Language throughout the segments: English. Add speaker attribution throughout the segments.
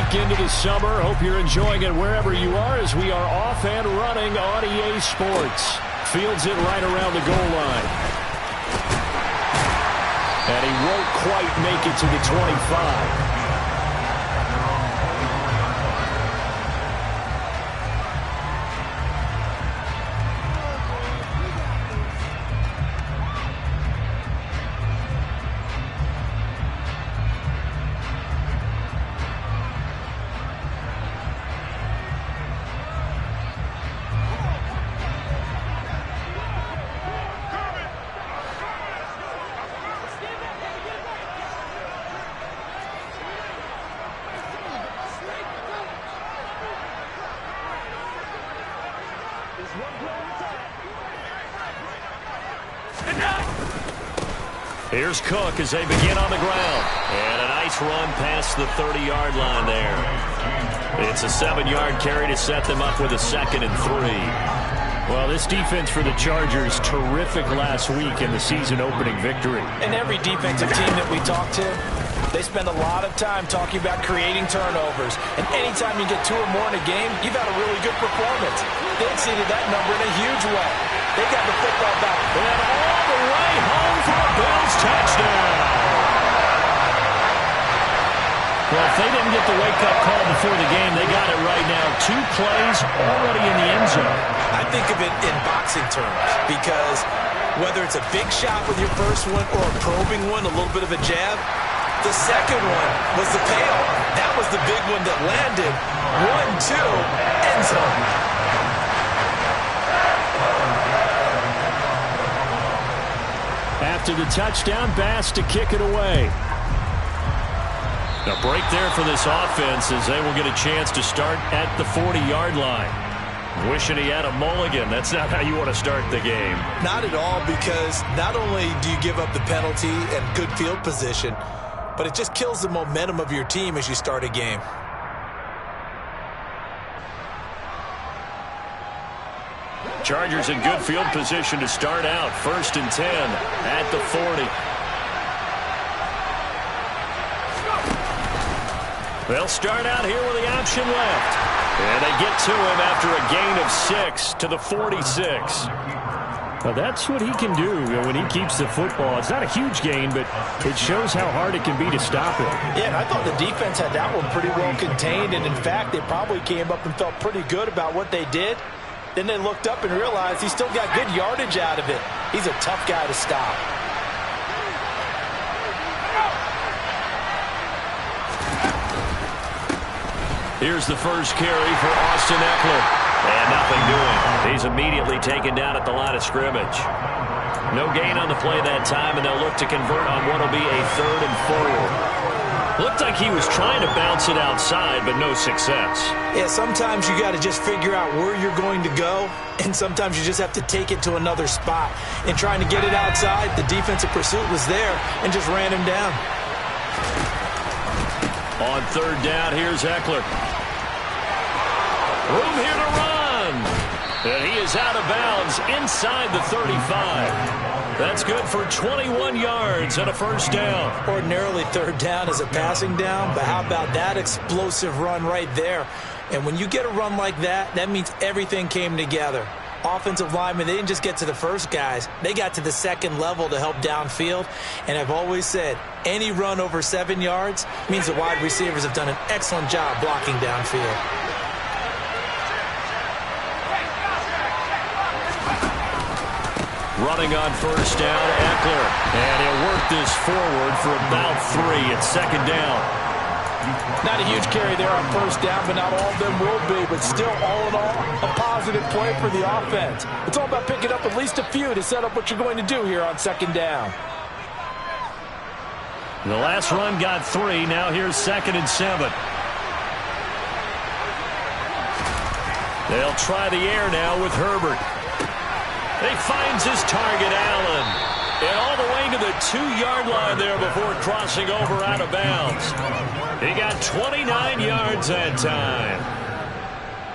Speaker 1: back into the summer. Hope you're enjoying it wherever you are as we are off and running on EA Sports. Fields it right around the goal line. And he won't quite make it to the 25. Here's Cook as they begin on the ground. And a nice run past the 30-yard line there. It's a 7-yard carry to set them up with a 2nd and 3.
Speaker 2: Well, this defense for the Chargers, terrific last week in the season-opening victory.
Speaker 3: And every defensive team that we talk to, they spend a lot of time talking about creating turnovers. And anytime you get 2 or more in a game, you've had a really good performance. They exceeded that number in a huge way. They got the football back.
Speaker 1: And all the way home for a Bills touchdown.
Speaker 2: Well, if they didn't get the wake-up call before the game, they got it right now. 2 plays already in the end zone.
Speaker 3: I think of it in boxing terms because whether it's a big shot with your first one or a probing one, a little bit of a jab, the second one was the payoff. That was the big one that landed. 1-2, end zone.
Speaker 1: After the touchdown, Bass to kick it away.
Speaker 2: A break there for this offense as they will get a chance to start at the 40-yard line. Wishing he had a mulligan. That's not how you want to start the game.
Speaker 3: Not at all, because not only do you give up the penalty and good field position, but it just kills the momentum of your team as you start a game.
Speaker 2: Chargers in good field position to start out. 1st and 10 at the 40. They'll start out here with the option left. And they get to him after a gain of 6 to the 46.
Speaker 1: Well, that's what he can do when he keeps the football. It's not a huge gain, but it shows how hard it can be to stop it.
Speaker 3: Yeah, and I thought the defense had that one pretty well contained. And, in fact, they probably came up and felt pretty good about what they did. Then they looked up and realized he still got good yardage out of it. He's a tough guy to stop.
Speaker 2: Here's the first carry for Austin Eckler. And nothing doing. He's immediately taken down at the line of scrimmage. No gain on the play that time, and they'll look to convert on what will be a 3rd and 4. Looked like he was trying to bounce it outside, but no success.
Speaker 3: Yeah, sometimes you got to just figure out where you're going to go, and sometimes you just have to take it to another spot. In trying to get it outside, the defensive pursuit was there and just ran him down.
Speaker 2: On 3rd down, here's Eckler. Room here to run. And he is out of bounds inside the 35. That's good for 21 yards and a 1st down.
Speaker 3: Ordinarily, 3rd down is a passing down, but how about that explosive run right there? And when you get a run like that, that means everything came together. Offensive linemen, they didn't just get to the first guys. They got to the 2nd level to help downfield. And I've always said, any run over 7 yards means the wide receivers have done an excellent job blocking downfield.
Speaker 2: Running on 1st down, Eckler. And he'll work this forward for about 3. It's 2nd down.
Speaker 3: Not a huge carry there on 1st down, but not all of them will be. But still, all in all, a positive play for the offense. It's all about picking up at least a few to set up what you're going to do here on 2nd down.
Speaker 2: The last run got 3. Now here's 2nd and 7. They'll try the air now with Herbert. He finds his target, Allen. And all the way to the 2-yard line there before crossing over out of bounds. He got 29 yards that time.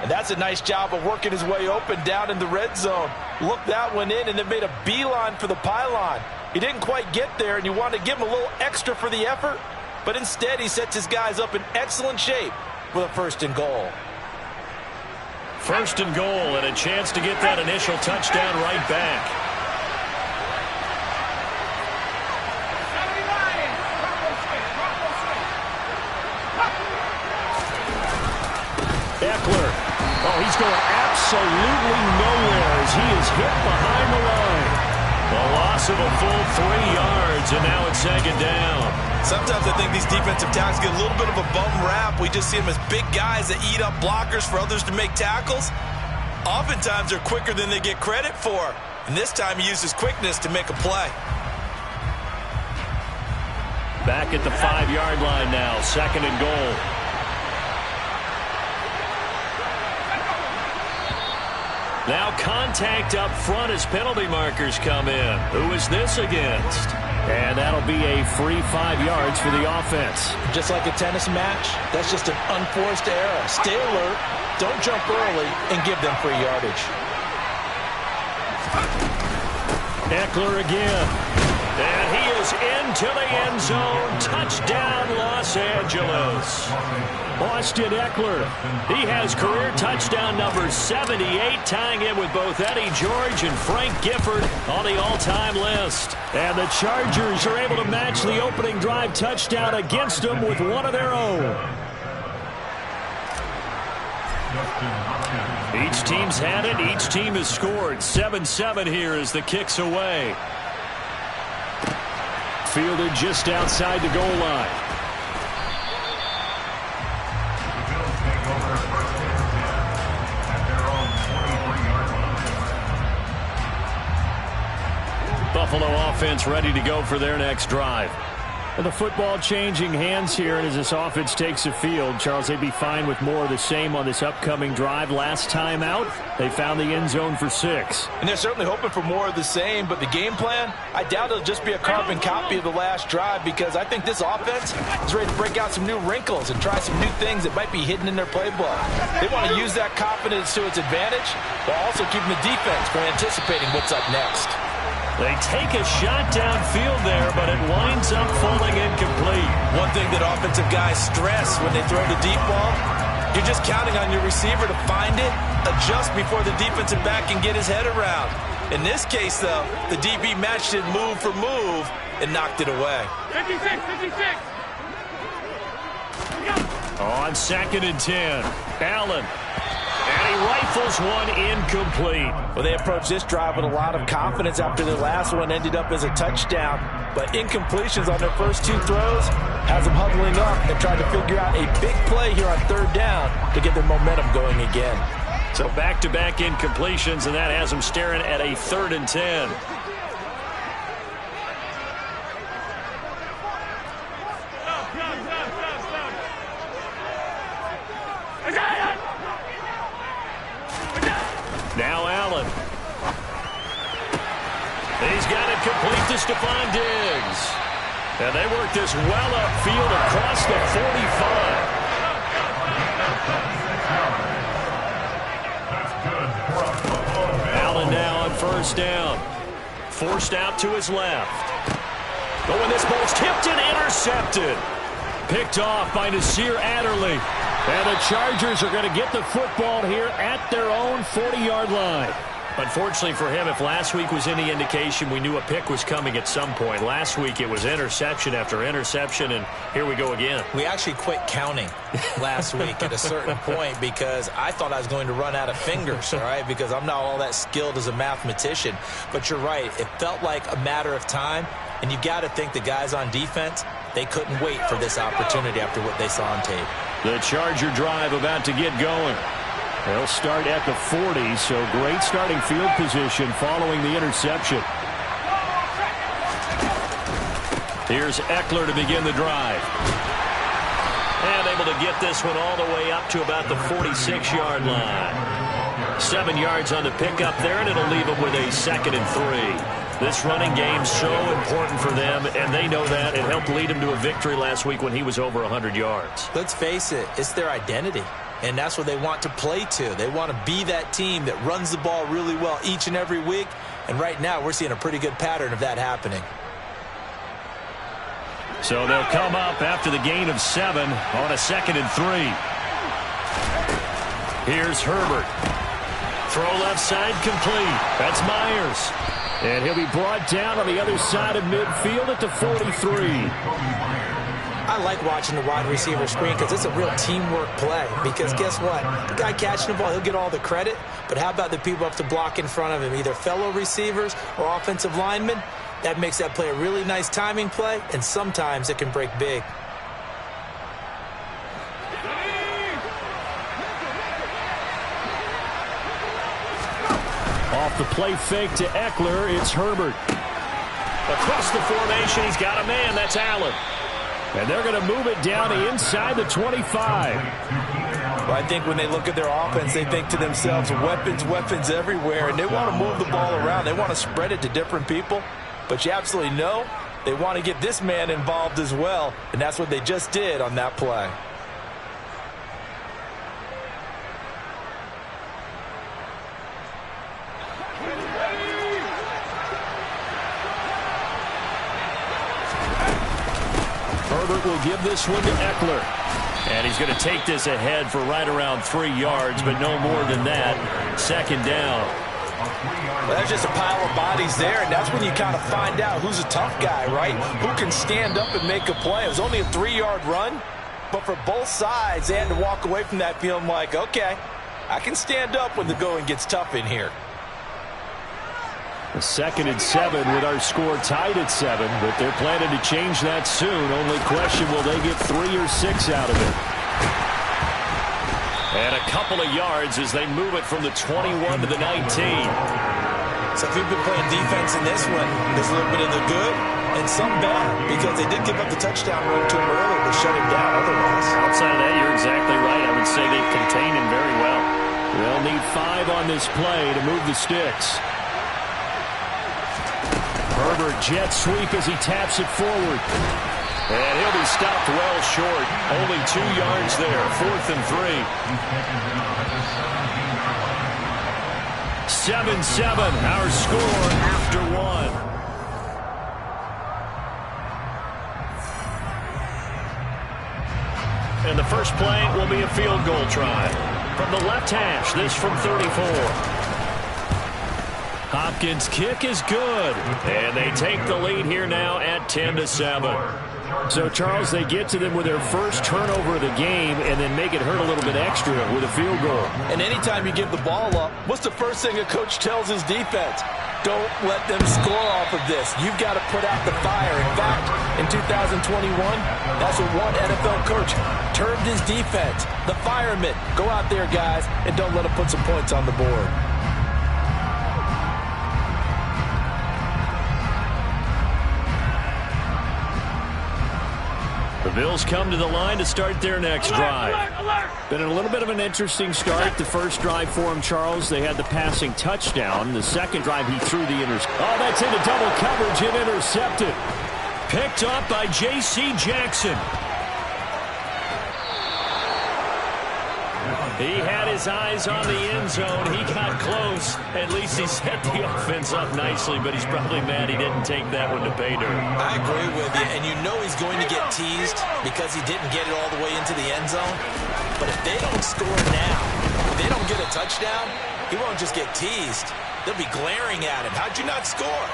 Speaker 3: And that's a nice job of working his way open down in the red zone. Looked that one in and then made a beeline for the pylon. He didn't quite get there, and you want to give him a little extra for the effort. But instead, he sets his guys up in excellent shape. with a 1st and goal.
Speaker 1: 1st and goal, and a chance to get that initial touchdown right back. Eckler. Oh, he's going absolutely nowhere as he is hit behind the line. A loss of a full 3 yards, and now it's 2nd down.
Speaker 3: Sometimes I think these defensive tackles get a little bit of a bum rap. We just see them as big guys that eat up blockers for others to make tackles. Oftentimes, they're quicker than they get credit for. And this time, he uses quickness to make a play.
Speaker 1: Back at the 5-yard line now, 2nd and goal. Now contact up front as penalty markers come in. Who is this against? And that'll be a free 5 yards for the offense.
Speaker 3: Just like a tennis match, that's just an unforced error. Stay alert, don't jump early, and give them free yardage.
Speaker 1: Eckler again. And he is into the end zone. Touchdown, Los Angeles. Austin Eckler. He has career touchdown number 78, tying in with both Eddie George and Frank Gifford on the all-time list. And the Chargers are able to match the opening drive touchdown against them with one of their own. Each team's had it. Each team has scored. 7-7 here as the kick's away. Fielded just outside the goal line. Buffalo offense ready to go for their next drive. And the football changing hands here, and as this offense takes the field, Charles, they'd be fine with more of the same on this upcoming drive. Last time out, they found the end zone for 6.
Speaker 3: And they're certainly hoping for more of the same, but the game plan, I doubt it'll just be a carbon copy of the last drive, because I think this offense is ready to break out some new wrinkles and try some new things that might be hidden in their playbook. They want to use that confidence to its advantage, while also keeping the defense from anticipating what's up next.
Speaker 1: They take a shot downfield there, but it winds up falling incomplete.
Speaker 3: One thing that offensive guys stress when they throw the deep ball, you're just counting on your receiver to find it, adjust before the defensive back can get his head around. In this case, though, the DB matched it move for move and knocked it away.
Speaker 2: 56.
Speaker 1: On 2nd and 10, Allen. And he rifles one incomplete.
Speaker 3: Well, they approached this drive with a lot of confidence after their last one ended up as a touchdown. But incompletions on their first 2 throws has them huddling up and trying to figure out a big play here on 3rd down to get their momentum going again.
Speaker 1: So back-to-back incompletions, and that has them staring at a 3rd and 10. Now Allen. He's got it complete to Stephon Diggs. And they work this well upfield across the 45. Allen now on 1st down. Forced out to his left. Oh, and this ball's tipped and intercepted. Picked off by Nasir Adderley. And the Chargers are going to get the football here at their own 40-yard line. Unfortunately for him, if last week was any indication, we knew a pick was coming at some point. Last week it was interception after interception, and here we go again.
Speaker 3: We actually quit counting last week at a certain point because I thought I was going to run out of fingers, all right, because I'm not all that skilled as a mathematician. But you're right. It felt like a matter of time, and you got to think the guys on defense, they couldn't wait for this opportunity after what they saw on tape.
Speaker 1: The Charger drive about to get going. They'll start at the 40, so great starting field position following the interception. Here's Eckler to begin the drive. And able to get this one all the way up to about the 46-yard line. 7 yards on the pickup there, and it'll leave them with a 2nd and 3. This running game's so important for them, and they know that. It helped lead him to a victory last week when he was over 100 yards.
Speaker 3: Let's face it, it's their identity, and that's what they want to play to. They want to be that team that runs the ball really well each and every week, and right now we're seeing a pretty good pattern of that happening.
Speaker 1: So they'll come up after the gain of 7 on a 2nd and 3. Here's Herbert. Throw left side complete. That's Myers.
Speaker 2: And he'll be brought down on the other side of midfield at the 43.
Speaker 3: I like watching the wide receiver screen because it's a real teamwork play. Because guess what? The guy catching the ball, he'll get all the credit. But how about the people up to block in front of him, either fellow receivers or offensive linemen? That makes that play a really nice timing play, and sometimes it can break big.
Speaker 2: Off the play fake to Eckler, it's Herbert.
Speaker 1: Across the formation, he's got a man. That's Allen.
Speaker 2: And they're going to move it down inside the 25.
Speaker 3: Well, I think when they look at their offense, they think to themselves, weapons, weapons everywhere, and they want to move the ball around. They want to spread it to different people. But you absolutely know they want to get this man involved as well, and that's what they just did on that play.
Speaker 2: Herbert will give this one to Eckler.
Speaker 1: And he's going to take this ahead for right around 3 yards, but no more than that. Second down.
Speaker 3: Well, that's just a pile of bodies there, and that's when you kind of find out who's a tough guy, right? Who can stand up and make a play. It was only a 3-yard run, but for both sides, they had to walk away from that feeling like, okay, I can stand up when the going gets tough in here.
Speaker 2: A 2nd and 7 with our score tied at 7, but they're planning to change that soon. Only question, will they get 3 or 6 out of it?
Speaker 1: And a couple of yards as they move it from the 21 to the 19.
Speaker 3: So if you've been playing defense in this one, there's a little bit of the good and some bad, because they did give up the touchdown run to him earlier to shut him down otherwise.
Speaker 1: Outside of that, you're exactly right. I would say they've contained him very well.
Speaker 2: They'll need 5 on this play to move the sticks. Herbert jet sweep as he taps it forward.
Speaker 1: And he'll be stopped well short. Only 2 yards there. 4th and 3.
Speaker 2: 7-7, our score after 1.
Speaker 1: And the first play will be a field goal try. From the left hash, this from 34.
Speaker 2: Hopkins' kick is good.
Speaker 1: And they take the lead here now at 10-7.
Speaker 2: So, Charles, they get to them with their first turnover of the game and then make it hurt a little bit extra with a field goal.
Speaker 3: And anytime you give the ball up, what's the first thing a coach tells his defense? Don't let them score off of this. You've got to put out the fire. In fact, in 2021, that's what one NFL coach termed his defense. The firemen. Go out there, guys, and don't let them put some points on the board.
Speaker 2: The Bills come to the line to start their next drive. Been a little bit of an interesting start. The first drive for him, Charles, they had the passing touchdown. The second drive, he threw the interception. Oh, that's into double coverage and intercepted. Picked up by J.C. Jackson.
Speaker 1: He had his eyes on the end zone. He got close. At least he set the offense up nicely, but he's probably mad he didn't take that one to pay dirt.
Speaker 3: I agree with you, and you know he's going to get teased because he didn't get it all the way into the end zone. But if they don't score now, if they don't get a touchdown, he won't just get teased. They'll be glaring at him. How'd you not score?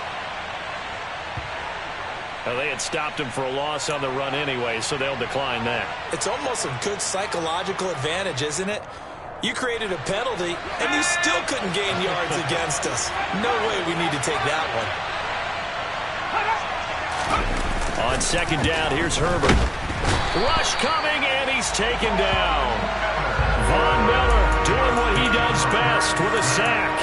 Speaker 1: Well, they had stopped him for a loss on the run anyway, so they'll decline that.
Speaker 3: It's almost a good psychological advantage, isn't it? You created a penalty, and you still couldn't gain yards against us. No way we need to take that
Speaker 1: one. On second down, here's Herbert. Rush coming, and he's taken down. Von Miller doing what he does best with a sack.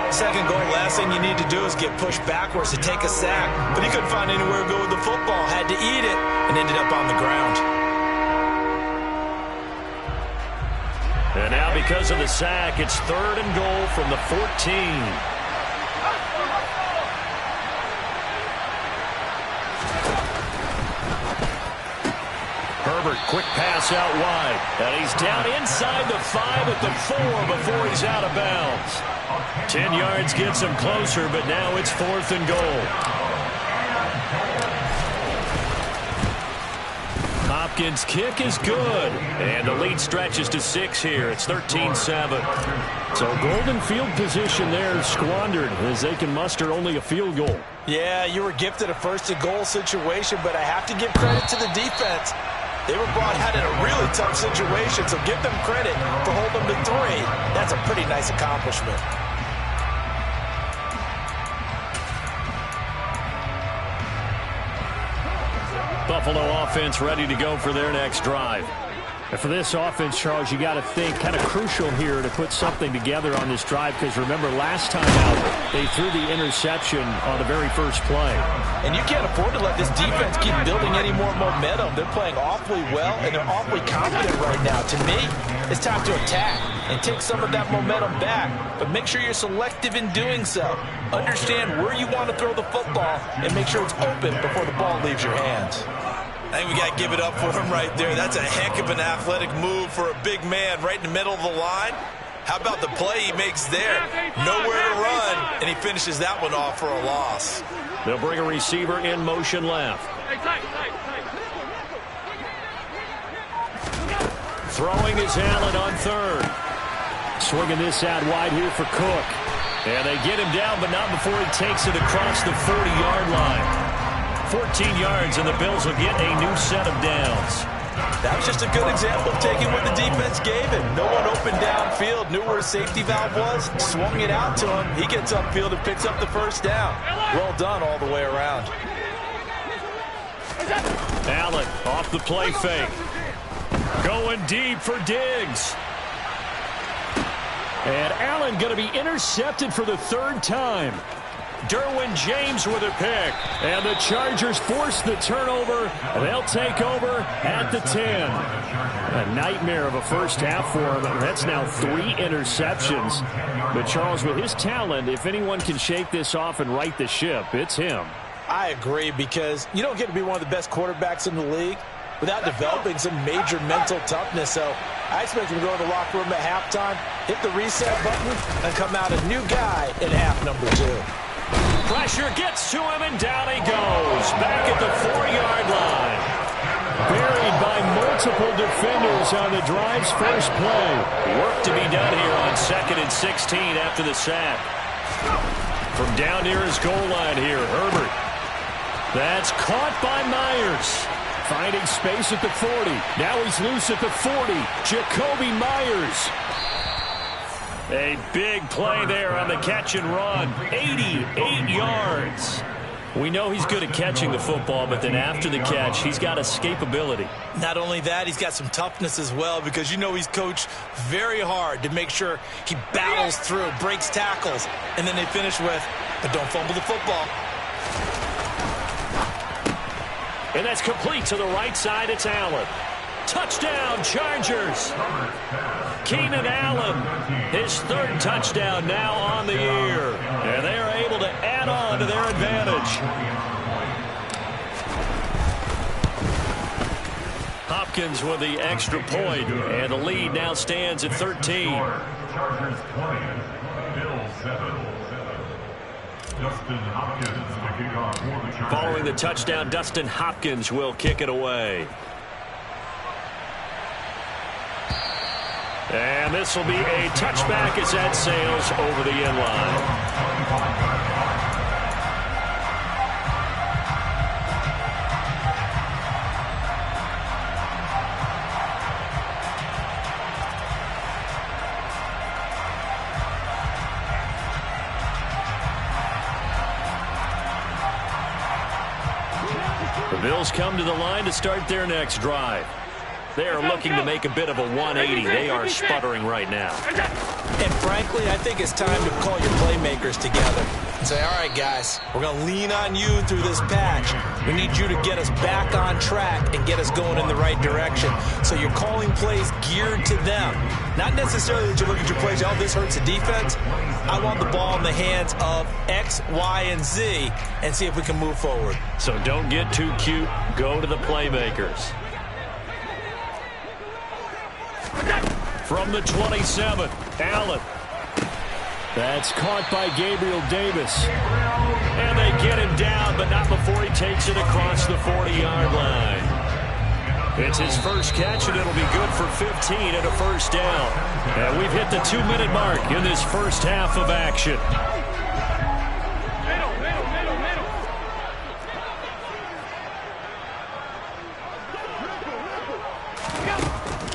Speaker 3: Second goal, last thing you need to do is get pushed backwards to take a sack. But he couldn't find anywhere to go with the football, had to eat it, and ended up on the ground.
Speaker 1: And now because of the sack, it's 3rd and goal from the 14. Herbert, quick pass out wide. And he's down inside the 5 at the 4 before he's out of bounds. 10 yards gets him closer, but now it's 4th and goal. Hopkins' kick is good. And the lead stretches to 6 here. It's 13-7.
Speaker 2: So golden field position there squandered as they can muster only a field goal.
Speaker 3: Yeah, you were gifted a first-and-goal situation, but I have to give credit to the defense. They were brought out in a really tough situation, so give them credit for holding them to 3. That's a pretty nice accomplishment.
Speaker 1: Buffalo offense ready to go for their next drive.
Speaker 2: And for this offense, Charles, you got to think kind of crucial here to put something together on this drive, because remember last time out they threw the interception on the very first play.
Speaker 3: And you can't afford to let this defense keep building any more momentum. They're playing awfully well, and they're awfully confident right now. To me, it's time to attack and take some of that momentum back, but make sure you're selective in doing so. Understand where you want to throw the football and make sure it's open before the ball leaves your hands. I think we got to give it up for him right there. That's a heck of an athletic move for a big man right in the middle of the line. How about the play he makes there? Nowhere to run, and he finishes that one off for a loss.
Speaker 1: They'll bring a receiver in motion left. Throwing is Allen on 3rd.
Speaker 2: Swinging this out wide here for Cook.
Speaker 1: And they get him down, but not before he takes it across the 40-yard line. 14 yards, and the Bills will get a new set of downs.
Speaker 3: That was just a good example of taking what the defense gave him. No one open downfield, knew where his safety valve was, swung it out to him. He gets upfield and picks up the first down. Well done all the way around.
Speaker 1: Allen off the play fake. Going deep for Diggs.
Speaker 2: And Allen going to be intercepted for the 3rd time.
Speaker 1: Derwin James with a pick.
Speaker 2: And the Chargers force the turnover. They'll take over at the 10. A nightmare of a first half for him. That's now 3 interceptions. But Charles, with his talent, if anyone can shake this off and right the ship, it's him.
Speaker 3: I agree, because you don't get to be one of the best quarterbacks in the league without developing some major mental toughness. So I expect him to go to the locker room at halftime, hit the reset button, and come out a new guy in half number 2.
Speaker 1: Pressure gets to him, and down he goes. Back at the 4-yard line.
Speaker 2: Buried by multiple defenders on the drive's first play.
Speaker 1: Work to be done here on 2nd and 16 after the sack. From down near his goal line here, Herbert. That's caught by Myers.
Speaker 2: Finding space at the 40. Now he's loose at the 40. Jacoby Myers.
Speaker 1: A big play there on the catch and run. 88 yards. We know he's good at catching the football, but then after the catch, he's got escapability.
Speaker 3: Not only that, he's got some toughness as well, because you know he's coached very hard to make sure he battles through, breaks tackles, and then they finish with, but don't fumble the football.
Speaker 1: And that's complete to the right side. It's Allen. Touchdown, Chargers. Keenan Allen, his 3rd touchdown now on the year. And they are able to add on to their advantage. Hopkins with the extra point, and the lead now stands at 13.
Speaker 4: Chargers 20, Bills 7. Dustin Hopkins to kick off for the Chargers.
Speaker 1: Following the touchdown, Dustin Hopkins will kick it away. And this will be a touchback as that sails over the end line. The Bills come to the line to start their next drive. They are looking to make a bit of a 180. They are sputtering right now.
Speaker 3: And frankly, I think it's time to call your playmakers together and say, all right, guys, we're going to lean on you through this patch. We need you to get us back on track and get us going in the right direction. So you're calling plays geared to them. Not necessarily that you look at your plays, oh, this hurts the defense. I want the ball in the hands of X, Y, and Z and see if we can move forward.
Speaker 1: So don't get too cute. Go to the playmakers. From the 27, Allen.
Speaker 2: That's caught by Gabriel Davis.
Speaker 1: And they get him down, but not before he takes it across the 40-yard line. It's his first catch, and it'll be good for 15 and a first down. And we've hit the 2-minute mark in this first half of action.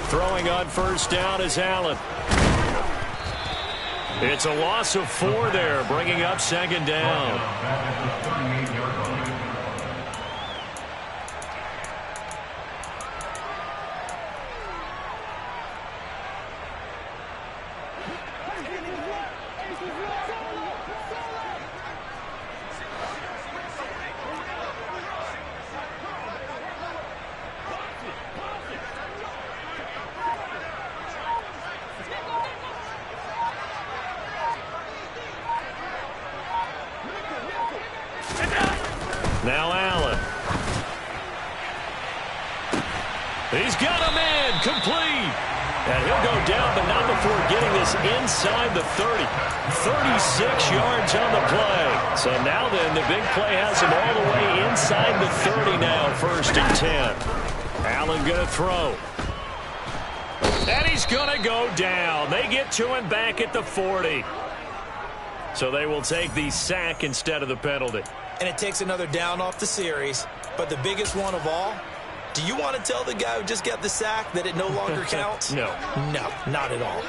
Speaker 1: Throwing on first down is Allen. It's a loss of 4 there, bringing up second down. Now Allen. He's got a man complete. And he'll go down, but not before getting this inside the 30. 36 yards on the play. So now then, the big play has him all the way inside the 30 now, first and 10. Allen going to throw. And he's going to go down. They get to him back at the 40. So they will take the sack instead of the penalty.
Speaker 3: And it takes another down off the series. But the biggest one of all, do you want to tell the guy who just got the sack that it no longer counts?
Speaker 1: No.
Speaker 3: No, not at all.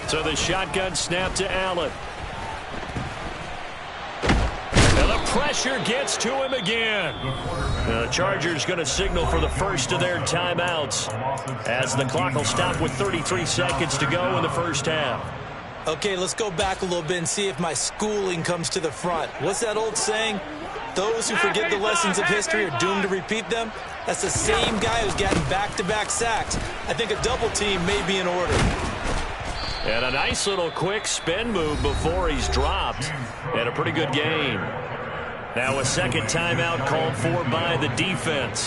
Speaker 1: So the shotgun snap to Allen. And the pressure gets to him again. The Chargers going to signal for the first of their timeouts as the clock will stop with 33 seconds to go in the first half.
Speaker 3: Okay, let's go back a little bit and see if my schooling comes to the front. What's that old saying? Those who forget the lessons of history are doomed to repeat them. That's the same guy who's gotten back-to-back sacks. I think a double team may be in order.
Speaker 1: And a nice little quick spin move before he's dropped. And a pretty good game. Now a second timeout called for by the defense.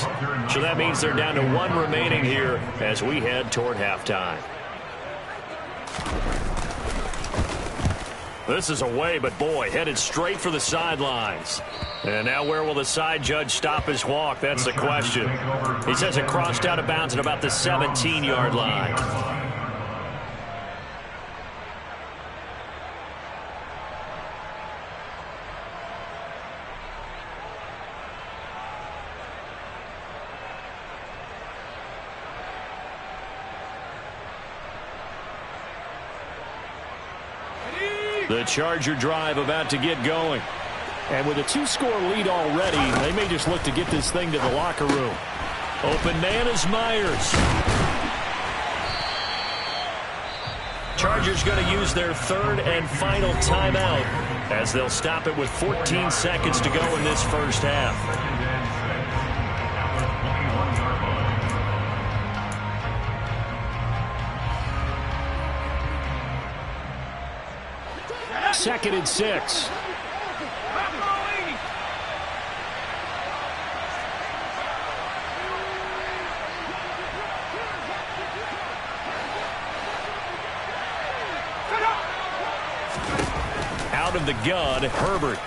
Speaker 1: So that means they're down to 1 remaining here as we head toward halftime. This is away, but boy, headed straight for the sidelines. And now where will the side judge stop his walk? That's the question. He says it crossed out of bounds at about the 17-yard line. The Charger drive about to get going. And with a 2-score lead already, they may just look to get this thing to the locker room. Open man is Myers. Chargers going to use their third and final timeout as they'll stop it with 14 seconds to go in this first half. Second and 6. Out of the gun, Herbert.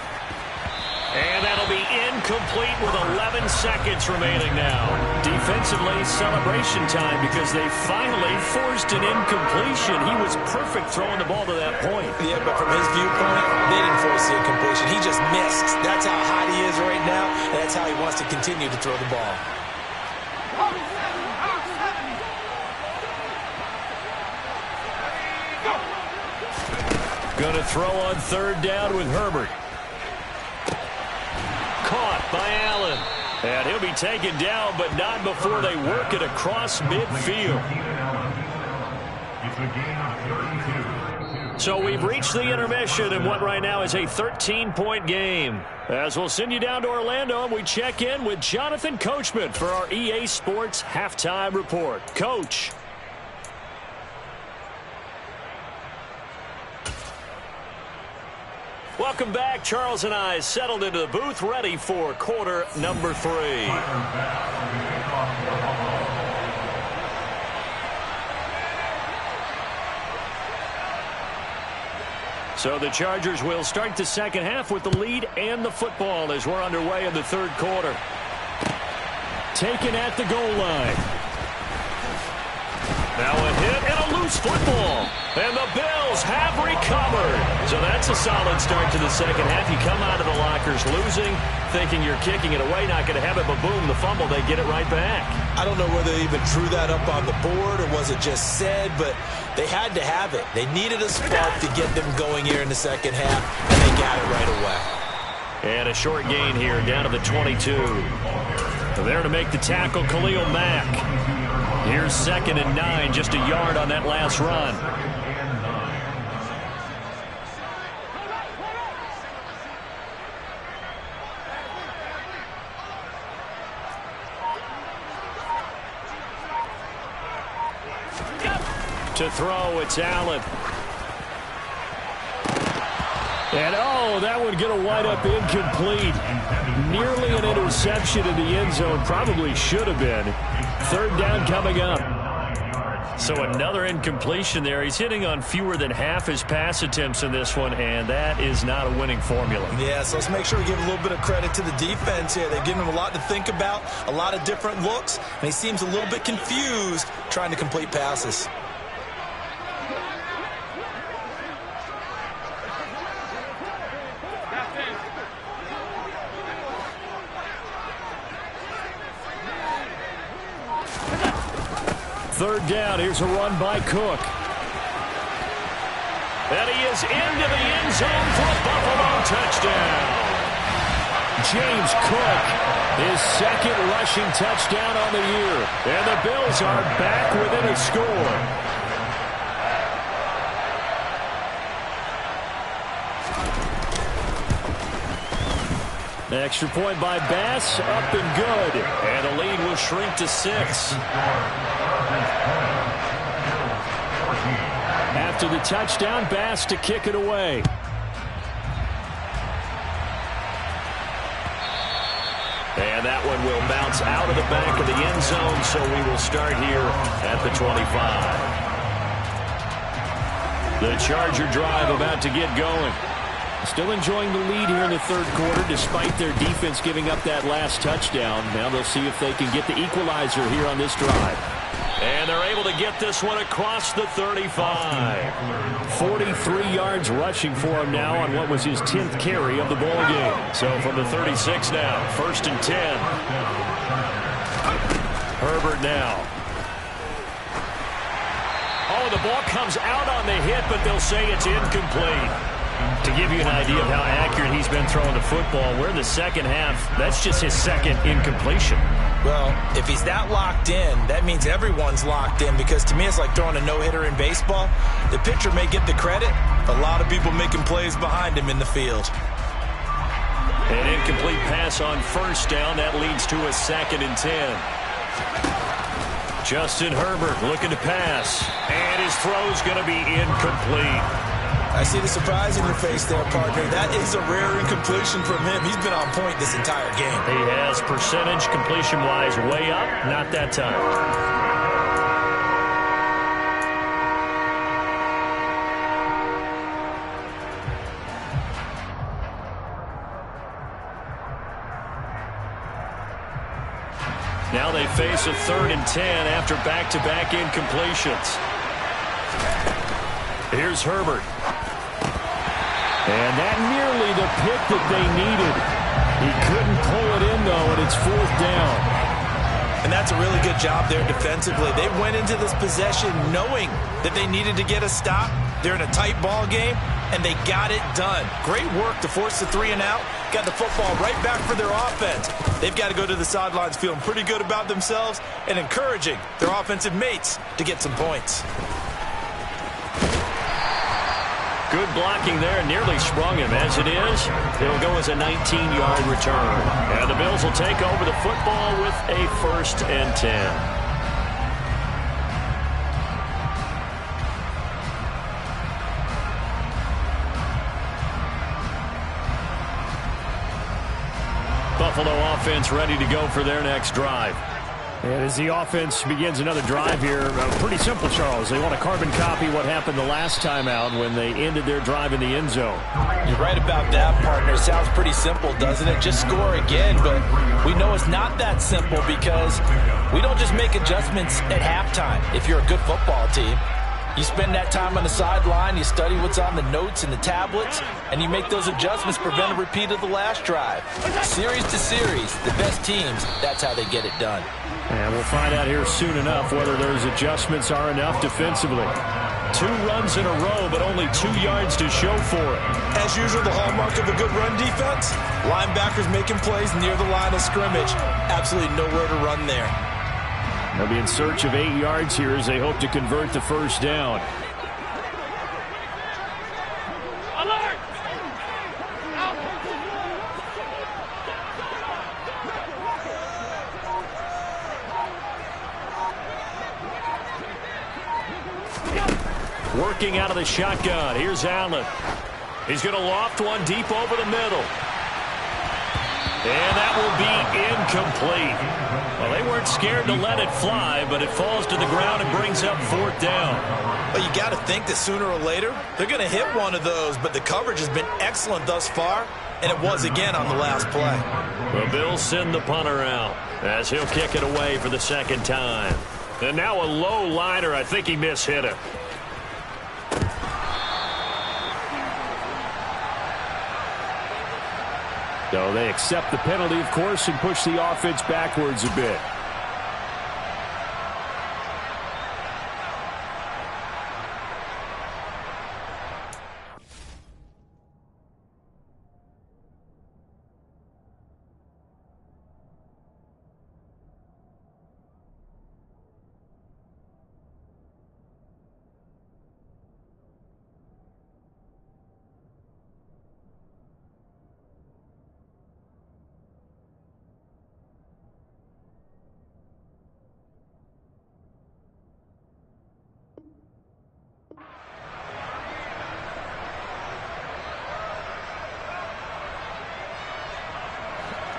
Speaker 1: And that'll be incomplete with 11 seconds remaining now. Defensively, celebration time because they finally forced an incompletion. He was perfect throwing the ball to that point.
Speaker 3: Yeah, but from his viewpoint, they didn't force the incompletion. He just missed. That's how hot he is right now, and that's how he wants to continue to throw the ball.
Speaker 1: Going to throw on third down with Herbert. Caught by Allen. And he'll be taken down, but not before they work it across midfield. So we've reached the intermission in what right now is a 13-point game. As we'll send you down to Orlando, and we check in with Jonathan Coachman for our EA Sports Halftime Report. Coach. Welcome back. Charles and I settled into the booth, ready for quarter number 3. So the Chargers will start the second half with the lead and the football as we're underway in the third quarter. Taken at the goal line. Now a hit and a loose football. And the Bills have recovered. So that's a solid start to the second half. You come out of the lockers losing, thinking you're kicking it away, not going to have it, but boom, the fumble, they get it right back.
Speaker 3: I don't know whether they even drew that up on the board or was it just said, but they had to have it. They needed a spark to get them going here in the second half, and they got it right away.
Speaker 1: And a short gain here down to the 22. There to make the tackle, Khalil Mack. Here's 2nd and 9, just a yard on that last run. To throw, it's Allen. And, oh, that would get a wide-up incomplete. Nearly an interception in the end zone. Probably should have been. 3rd down coming up. So another incompletion there. He's hitting on fewer than half his pass attempts in this one, and that is not a winning formula.
Speaker 3: Yeah, so let's make sure we give a little bit of credit to the defense here. They've given him a lot to think about, a lot of different looks, and he seems a little bit confused trying to complete passes.
Speaker 1: Third down, here's a run by Cook. And he is into the end zone for a Buffalo touchdown. James Cook, his 2nd rushing touchdown on the year. And the Bills are back within a score. Extra point by Bass, up and good. And the lead will shrink to 6. After the touchdown, Bass to kick it away. And that one will bounce out of the back of the end zone, so we will start here at the 25. The Charger drive about to get going. Still enjoying the lead here in the third quarter despite their defense giving up that last touchdown. Now they'll see if they can get the equalizer here on this drive. And they're able to get this one across the 35. 43 yards rushing for him now on what was his 10th carry of the ball game. So from the 36 now, 1st and 10. Herbert now. Oh, the ball comes out on the hit, but they'll say it's incomplete. To give you an idea of how accurate he's been throwing the football, we're in the second half. That's just his 2nd incompletion.
Speaker 3: Well, if he's that locked in, that means everyone's locked in, because to me it's like throwing a no-hitter in baseball. The pitcher may get the credit, a lot of people making plays behind him in the field.
Speaker 1: An incomplete pass on 1st down. That leads to a 2nd and 10. Justin Herbert looking to pass. And his throw's going to be incomplete.
Speaker 3: I see the surprise in your face there, partner. That is a rare incompletion from him. He's been on point this entire game.
Speaker 1: He has percentage completion-wise way up. Not that time. Now they face a 3rd and 10 after back-to-back incompletions. Here's Herbert. And that nearly the pick that they needed. He couldn't pull it in, though, and it's 4th down.
Speaker 3: And that's a really good job there defensively. They went into this possession knowing that they needed to get a stop. They're in a tight ball game, and they got it done. Great work to force the 3 and out. Got the football right back for their offense. They've got to go to the sidelines feeling pretty good about themselves and encouraging their offensive mates to get some points.
Speaker 1: Good blocking there, nearly sprung him. As it is, it'll go as a 19-yard return. And the Bills will take over the football with a 1st and 10. Buffalo offense ready to go for their next drive.
Speaker 2: And as the offense begins another drive here, pretty simple, Charles. They want to carbon copy what happened the last time out when they ended their drive in the end zone.
Speaker 3: You're right about that, partner. Sounds pretty simple, doesn't it? Just score again, but we know it's not that simple because we don't just make adjustments at halftime if you're a good football team. You spend that time on the sideline, you study what's on the notes and the tablets, and you make those adjustments, prevent a repeat of the last drive. Series to series, the best teams, that's how they get it done.
Speaker 2: And we'll find out here soon enough whether those adjustments are enough defensively.
Speaker 1: 2 runs in a row, but only 2 yards to show for it.
Speaker 3: As usual, the hallmark of a good run defense, linebackers making plays near the line of scrimmage. Absolutely nowhere to run there.
Speaker 2: They'll be in search of 8 yards here as they hope to convert the first down.
Speaker 5: Alert!
Speaker 1: Working out of the shotgun. Here's Allen. He's going to loft one deep over the middle. And that will be incomplete. Well, they weren't scared to let it fly, but it falls to the ground and brings up 4th down.
Speaker 3: Well, you got to think that sooner or later, they're going to hit one of those, but the coverage has been excellent thus far, and it was again on the last play.
Speaker 1: The Bills send the punter out as he'll kick it away for the 2nd time. And now a low liner. I think he mishit it.
Speaker 2: So they accept the penalty, of course, and push the offense backwards a bit.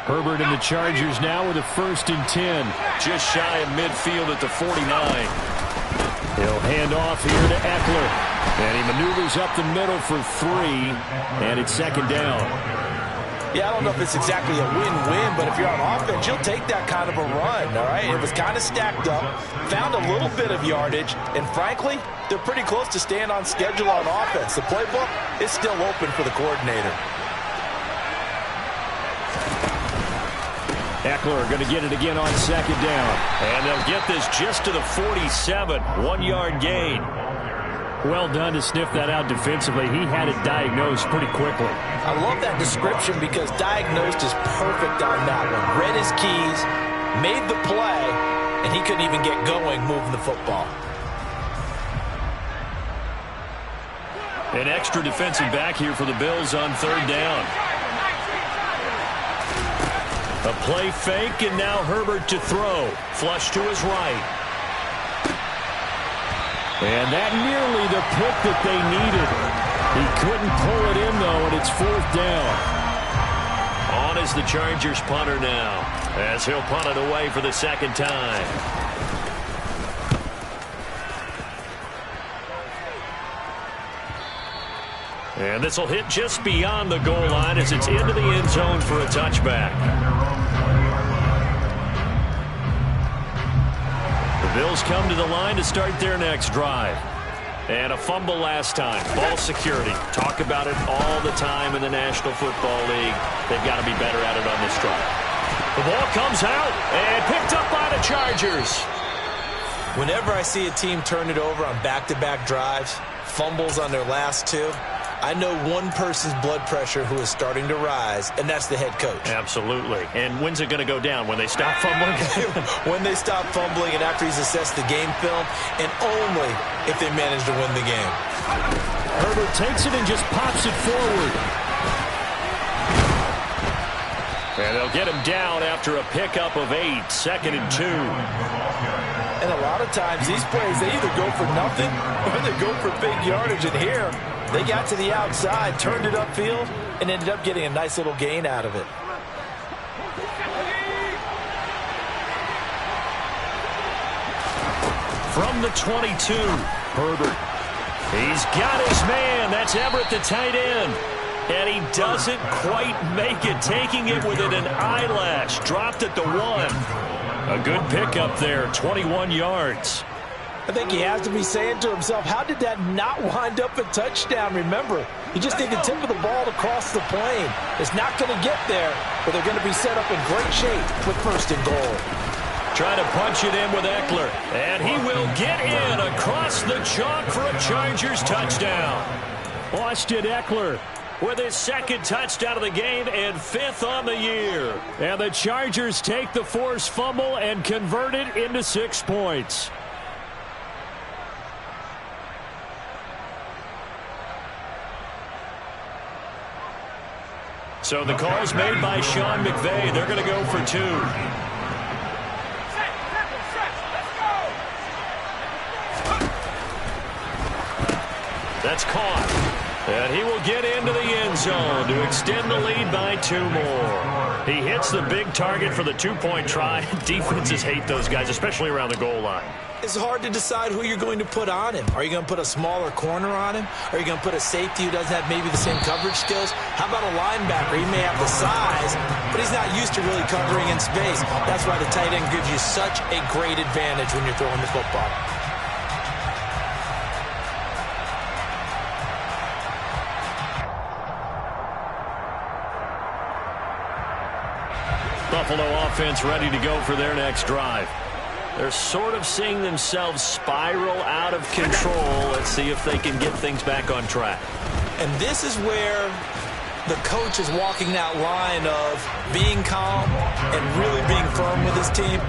Speaker 2: Herbert and the Chargers now with a 1st and 10.
Speaker 1: Just shy of midfield at the 49.
Speaker 2: He'll hand off here to Eckler. And he maneuvers up the middle for 3. And it's 2nd down.
Speaker 3: Yeah, I don't know if it's exactly a win-win, but if you're on offense, you'll take that kind of a run, all right? It was kind of stacked up, found a little bit of yardage, and frankly, they're pretty close to staying on schedule on offense. The playbook is still open for the coordinator.
Speaker 2: Eckler going to get it again on 2nd down.
Speaker 1: And they'll get this just to the 47. 1-yard gain.
Speaker 2: Well done to sniff that out defensively. He had it diagnosed pretty quickly.
Speaker 3: I love that description because diagnosed is perfect on that one. Read his keys, made the play, and he couldn't even get going moving the football.
Speaker 1: An extra defensive back here for the Bills on 3rd down. A play fake, and now Herbert to throw. Flush to his right.
Speaker 2: And that nearly the pick that they needed. He couldn't pull it in, though, and it's 4th down.
Speaker 1: On is the Chargers punter now, as he'll punt it away for the 2nd time. And this will hit just beyond the goal line as it's into the end zone for a touchback. The Bills come to the line to start their next drive. And a fumble last time. Ball security. Talk about it all the time in the National Football League. They've got to be better at it on this drive. The ball comes out and picked up by the Chargers.
Speaker 3: Whenever I see a team turn it over on back-to-back drives, fumbles on their last 2, I know one person's blood pressure who is starting to rise, and that's the head coach.
Speaker 1: Absolutely. And when's it going to go down? When they stop fumbling?
Speaker 3: When they stop fumbling and after he's assessed the game film, and only if they manage to win the game.
Speaker 2: Herbert takes it and just pops it forward.
Speaker 1: And they'll get him down after a pickup of 8, 2nd and 2.
Speaker 3: And a lot of times these plays, they either go for nothing or they go for big yardage. And here, they got to the outside, turned it upfield, and ended up getting a nice little gain out of it.
Speaker 1: From the 22, Herbert. He's got his man. That's Everett, the tight end. And he doesn't quite make it, taking it within an eyelash. Dropped at the 1. A good pickup there, 21 yards.
Speaker 3: I think he has to be saying to himself, how did that not wind up a touchdown? Remember, you just need the tip of the ball to cross the plane. It's not going to get there, but they're going to be set up in great shape with 1st and goal.
Speaker 1: Trying to punch it in with Eckler. And he will get in across the chalk for a Chargers touchdown. Austin Eckler with his 2nd touchdown of the game and 5th on the year. And the Chargers take the forced fumble and convert it into 6 points. So the call's made by Sean McVay. They're going to go for 2. That's caught. And he will get into the end zone to extend the lead by 2 more. He hits the big target for the 2-point try. Defenses hate those guys, especially around the goal line.
Speaker 3: It's hard to decide who you're going to put on him. Are you going to put a smaller corner on him? Are you going to put a safety who doesn't have maybe the same coverage skills? How about a linebacker? He may have the size, but he's not used to really covering in space. That's why the tight end gives you such a great advantage when you're throwing the football.
Speaker 1: Buffalo offense ready to go for their next drive. They're sort of seeing themselves spiral out of control. Let's see if they can get things back on track.
Speaker 3: And this is where the coach is walking that line of being calm and really being firm with his team.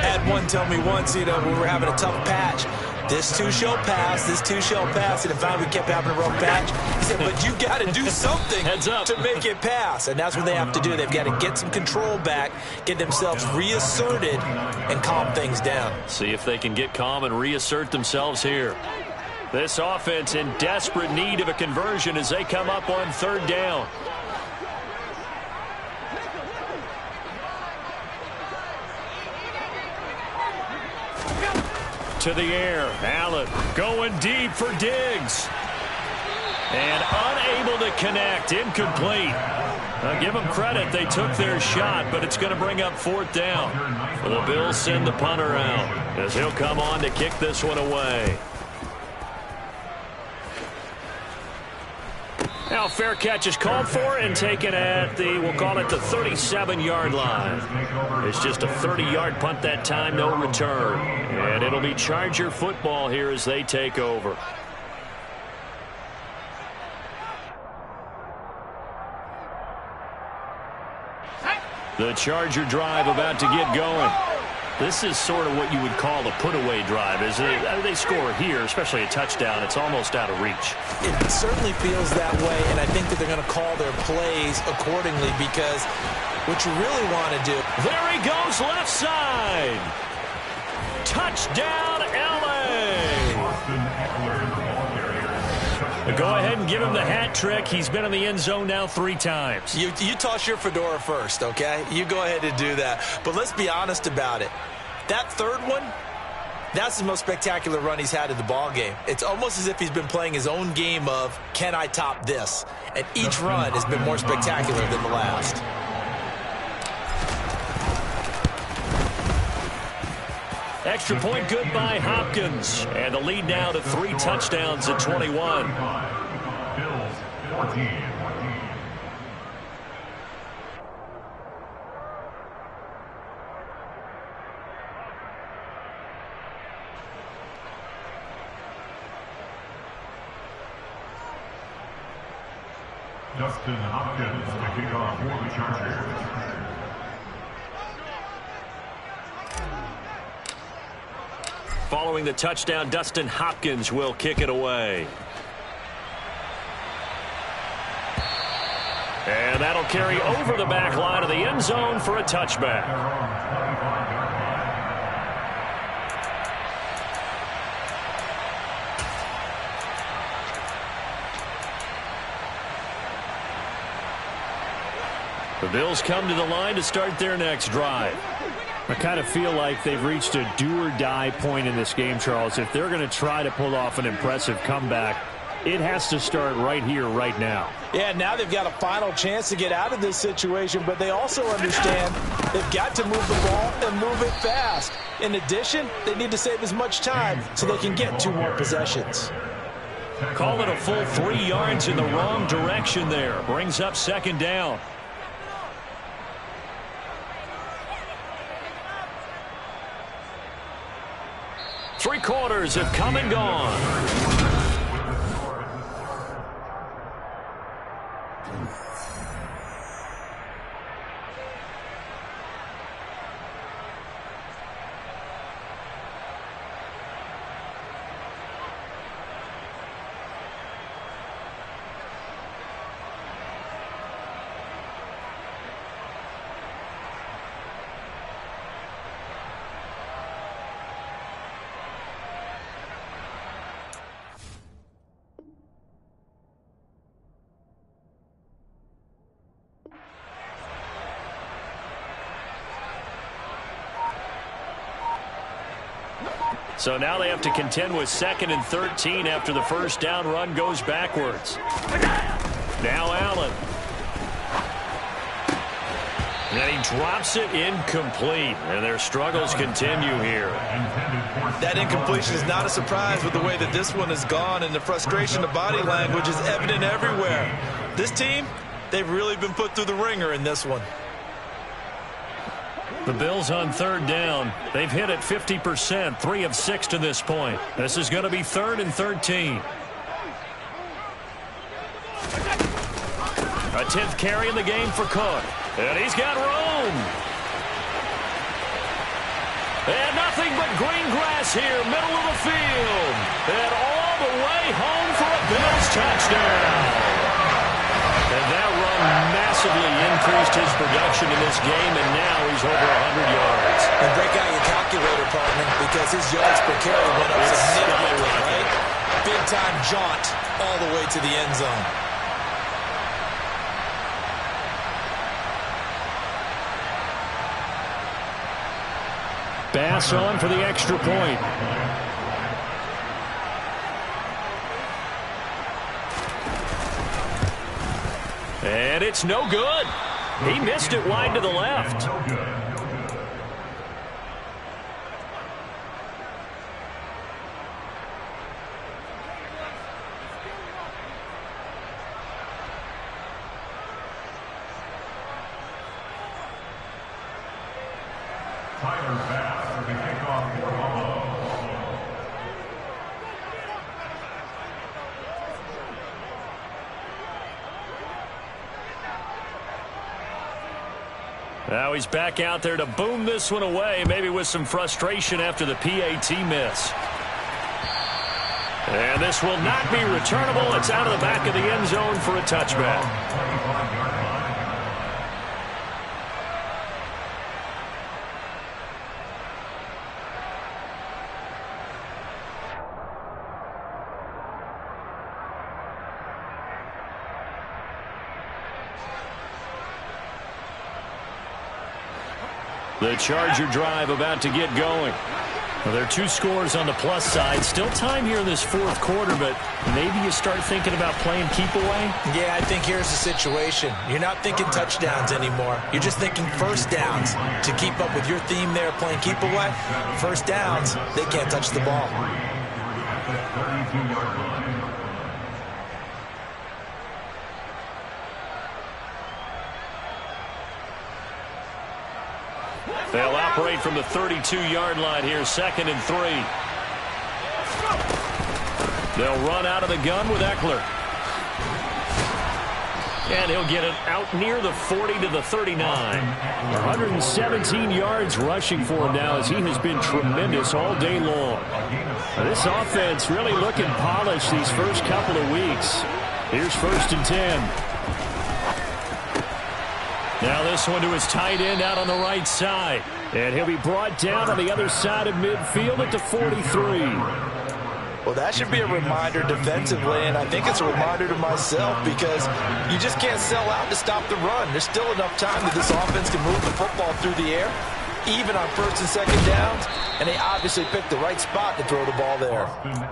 Speaker 3: Had one tell me once, we were having a tough patch. This too shall pass, this too shall pass. And finally we kept having a rough patch. He said, but you got to do something to make it pass. And that's what they have to do. They've got to get some control back, get themselves reasserted, and calm things down.
Speaker 1: See if they can get calm and reassert themselves here. This offense in desperate need of a conversion as they come up on 3rd down. To the air, Allen going deep for Diggs. And unable to connect, incomplete. Now give them credit, they took their shot, but it's going to bring up 4th down. The Bills send the punter out as he'll come on to kick this one away. Now fair catch is called for and taken at the, we'll call it the 37-yard line. It's just a 30-yard punt that time, no return. And it'll be Charger football here as they take over. The Charger drive about to get going. This is sort of what you would call a put-away drive. As they score here, especially a touchdown, it's almost out of reach.
Speaker 3: It certainly feels that way, and I think that they're going to call their plays accordingly because what you really want to do.
Speaker 1: There he goes, left side. Touchdown, L.A. Go ahead and give him the hat trick. He's been in the end zone now 3 times.
Speaker 3: You toss your fedora first, okay? You go ahead and do that. But let's be honest about it. That 3rd one, that's the most spectacular run he's had in the ball game. It's almost as if he's been playing his own game of, can I top this? And each run has been more spectacular than the last.
Speaker 1: Extra point good by Hopkins. And the lead now to 3 touchdowns at 21.
Speaker 4: Bills 14. Justin Hopkins to kick off for the Chargers.
Speaker 1: Following the touchdown, Dustin Hopkins will kick it away. And that'll carry over the back line of the end zone for a touchback. The Bills come to the line to start their next drive.
Speaker 2: I kind of feel like they've reached a do-or-die point in this game, Charles. If they're going to try to pull off an impressive comeback, it has to start right here, right now.
Speaker 3: Yeah, now they've got a final chance to get out of this situation, but they also understand they've got to move the ball and move it fast. In addition, they need to save as much time so they can get 2 more possessions.
Speaker 1: Call it a full 3 yards in the wrong direction there. Brings up 2nd down. Three quarters have come and gone. So now they have to contend with 2nd and 13 after the first down run goes backwards. Now Allen. And then he drops it incomplete. And their struggles continue here.
Speaker 3: That incompletion is not a surprise with the way that this one has gone, and the frustration of body language is evident everywhere. This team, they've really been put through the ringer in this one.
Speaker 1: The Bills on 3rd down. They've hit it 50%, 3 of 6 to this point. This is going to be 3rd and 13. A 10th carry in the game for Cook. And he's got room. And nothing but green grass here, middle of the field. And all the way home for a Bills touchdown. And that run massively increased his production in this game, and now he's over 100 yards.
Speaker 3: And break out your calculator, partner, because his yards per carry went up significantly, right? Big-time jaunt all the way to the end zone.
Speaker 2: Bass on for the extra point.
Speaker 1: And it's no good. He missed it wide to the left.
Speaker 4: Tyler Bass with the kickoff for Buffalo.
Speaker 1: Now he's back out there to boom this one away, maybe with some frustration after the PAT miss. And this will not be returnable. It's out of the back of the end zone for a touchback. The Charger drive about to get going. Well, there are 2 scores on the plus side. Still time here in this 4th quarter, but maybe you start thinking about playing keep away?
Speaker 3: Yeah, I think here's the situation. You're not thinking touchdowns anymore. You're just thinking first downs. To keep up with your theme there, playing keep away, first downs, they can't touch the ball.
Speaker 1: They'll operate from the 32-yard line here, 2nd and 3. They'll run out of the gun with Eckler. And he'll get it out near the 40 to the 39.
Speaker 2: 117 yards rushing for him now, as he has been tremendous all day long. This offense really looking polished these first couple of weeks. Here's 1st and 10.
Speaker 1: Now this one to his tight end out on the right side.
Speaker 2: And he'll be brought down on the other side of midfield at the 43.
Speaker 3: Well, that should be a reminder defensively, and I think it's a reminder to myself, because you just can't sell out to stop the run. There's still enough time that this offense can move the football through the air. even on first and second downs, and they obviously picked the right spot to throw the ball there.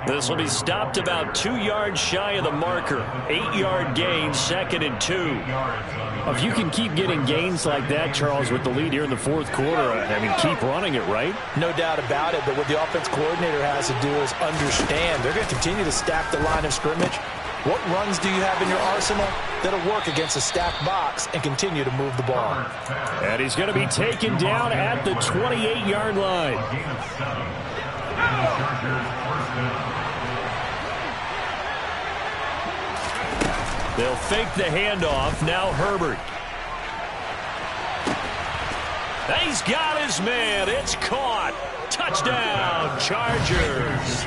Speaker 1: This will be stopped about 2 yards shy of the marker. 8-yard gain, 2nd and 2.
Speaker 2: If you can keep getting gains like that, Charles, with the lead here in the fourth quarter, I mean, keep running it, right?
Speaker 3: No doubt about it, but what the offense coordinator has to do is understand they're going to continue to stack the line of scrimmage. What runs do you have in your arsenal that'll work against a stacked box and continue to move the ball?
Speaker 2: And he's going to be taken down at the 28-yard line.
Speaker 1: They'll fake the handoff. Now Herbert. He's got his man. It's caught. Touchdown, Chargers.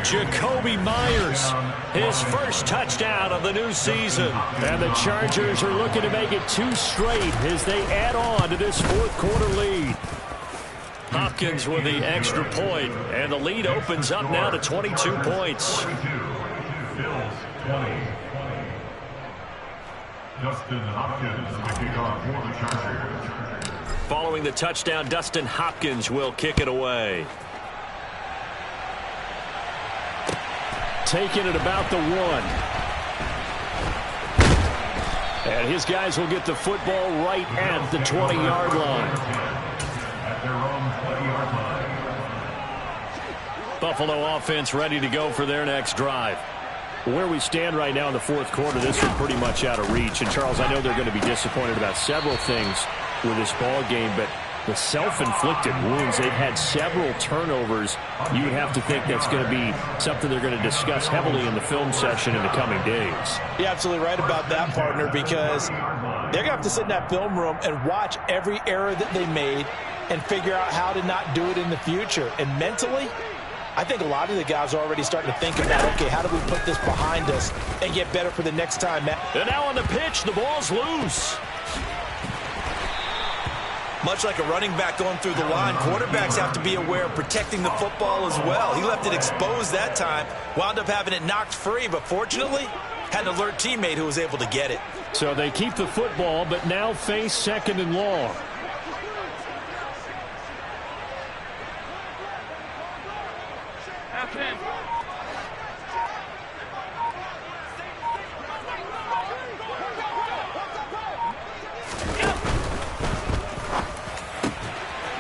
Speaker 1: Jacoby Myers, his first touchdown of the new season.
Speaker 2: And the Chargers are looking to make it 2 straight as they add on to this fourth quarter lead.
Speaker 1: Hopkins with the extra point, and the lead opens up now to 22 points.
Speaker 4: Dustin Hopkins, the kickoff for the Chargers.
Speaker 1: Following the touchdown, Dustin Hopkins will kick it away.
Speaker 2: Taking it about the 1. And his guys will get the football right at the 20-yard line.
Speaker 4: At their own 20-yard line.
Speaker 1: Buffalo offense ready to go for their next drive.
Speaker 2: Where we stand right now in the fourth quarter, this is pretty much out of reach. And, Charles, I know they're going to be disappointed about several things with this ball game, but the self-inflicted wounds, they've had several turnovers. You would have to think that's going to be something they're going to discuss heavily in the film session in the coming days.
Speaker 3: You're absolutely right about that, partner, because they're going to have to sit in that film room and watch every error that they made and figure out how to not do it in the future. And mentally, I think a lot of the guys are already starting to think about, okay, how do we put this behind us and get better for the next time?
Speaker 1: And now on the pitch, the ball's loose.
Speaker 3: Much like a running back going through the line, quarterbacks have to be aware of protecting the football as well. He left it exposed that time, wound up having it knocked free, but fortunately, had an alert teammate who was able to get it.
Speaker 2: So they keep the football, but now face 2nd and long.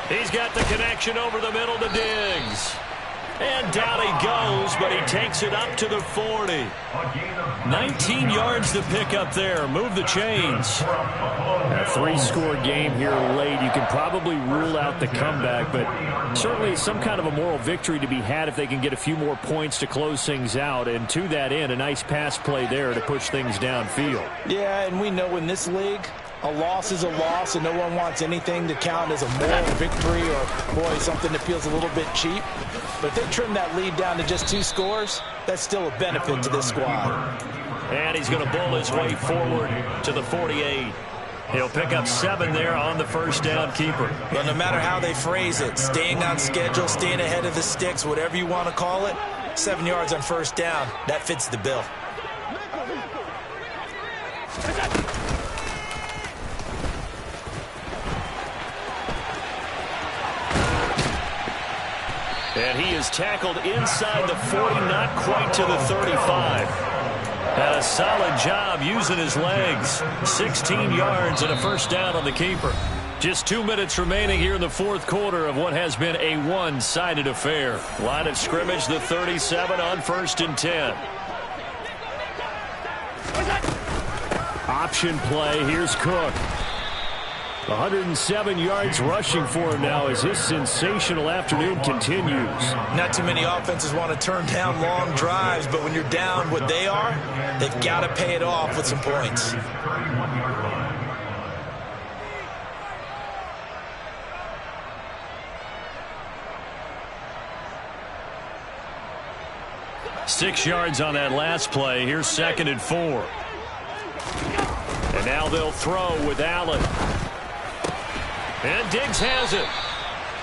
Speaker 1: He's got the connection over the middle to Diggs. And down he goes, but he takes it up to the 40. 19 yards to pick up there. Move the chains.
Speaker 2: A 3-score game here late. You can probably rule out the comeback, but certainly some kind of a moral victory to be had if they can get a few more points to close things out. And to that end, a nice pass play there to push things downfield.
Speaker 3: Yeah, and we know in this league, a loss is a loss, and no one wants anything to count as a moral victory or, boy, something that feels a little bit cheap. But if they trim that lead down to just 2 scores, that's still a benefit to this squad.
Speaker 1: And he's going to bull his way forward to the 48. He'll pick up 7 there on the first down keeper.
Speaker 3: Well, no matter how they phrase it, staying on schedule, staying ahead of the sticks, whatever you want to call it, 7 yards on first down, that fits the bill.
Speaker 1: And he is tackled inside the 40, not quite to the 35. Had a solid job using his legs. 16 yards and a first down on the keeper. Just 2 minutes remaining here in the fourth quarter of what has been a one-sided affair. Line of scrimmage, the 37 on 1st and 10.
Speaker 2: Option play. Here's Cook. 107 yards rushing for him now as his sensational afternoon continues.
Speaker 3: Not too many offenses want to turn down long drives, but when you're down what they are, they've got to pay it off with some points.
Speaker 1: 6 yards on that last play. Here's 2nd and 4. And now they'll throw with Allen. And Diggs has it.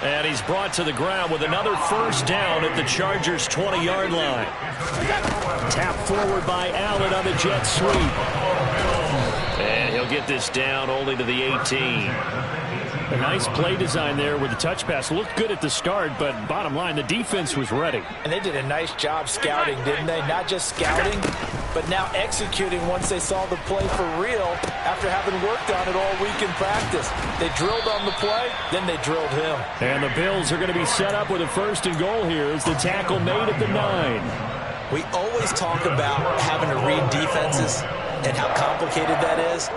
Speaker 1: And he's brought to the ground with another first down at the Chargers' 20-yard line.
Speaker 2: Tap forward by Allen on the jet sweep.
Speaker 1: And he'll get this down only to the 18.
Speaker 2: A nice play design there with the touch pass. Looked good at the start, but bottom line, the defense was ready.
Speaker 3: And they did a nice job scouting, didn't they? Not just scouting, but now executing once they saw the play for real after having worked on it all week in practice. They drilled on the play, then they drilled him.
Speaker 2: And the Bills are going to be set up with a 1st and goal here as the tackle made at the 9.
Speaker 3: We always talk about having to read defenses and how complicated that is.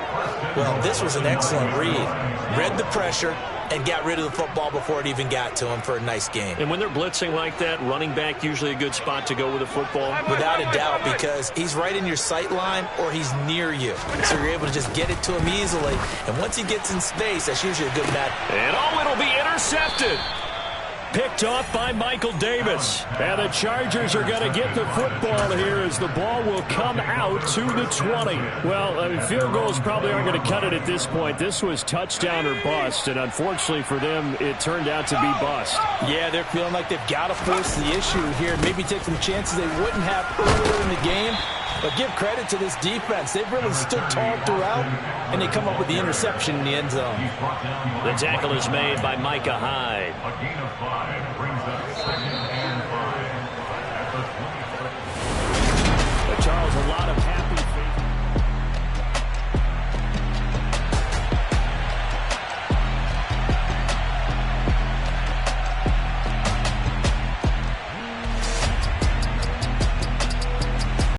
Speaker 3: Well, this was an excellent read. Read the pressure and got rid of the football before it even got to him for a nice game.
Speaker 1: And when they're blitzing like that, running back usually a good spot to go with the football?
Speaker 3: Without a doubt, because he's right in your sight line or he's near you. So you're able to just get it to him easily. And once he gets in space, that's usually a good match.
Speaker 1: And it'll be intercepted.
Speaker 2: Picked off by Michael Davis. And the Chargers are going to get the football here as the ball will come out to the 20. Well, I mean, field goals probably aren't going to cut it at this point. This was touchdown or bust, and unfortunately for them, it turned out to be bust.
Speaker 3: Yeah, they're feeling like they've got to force the issue here and maybe take some chances they wouldn't have earlier in the game. But give credit to this defense. They've really stood tall throughout, and they come up with the interception in the end zone.
Speaker 1: The tackle is made by Micah Hyde.
Speaker 4: A gain of 5 brings up 2nd and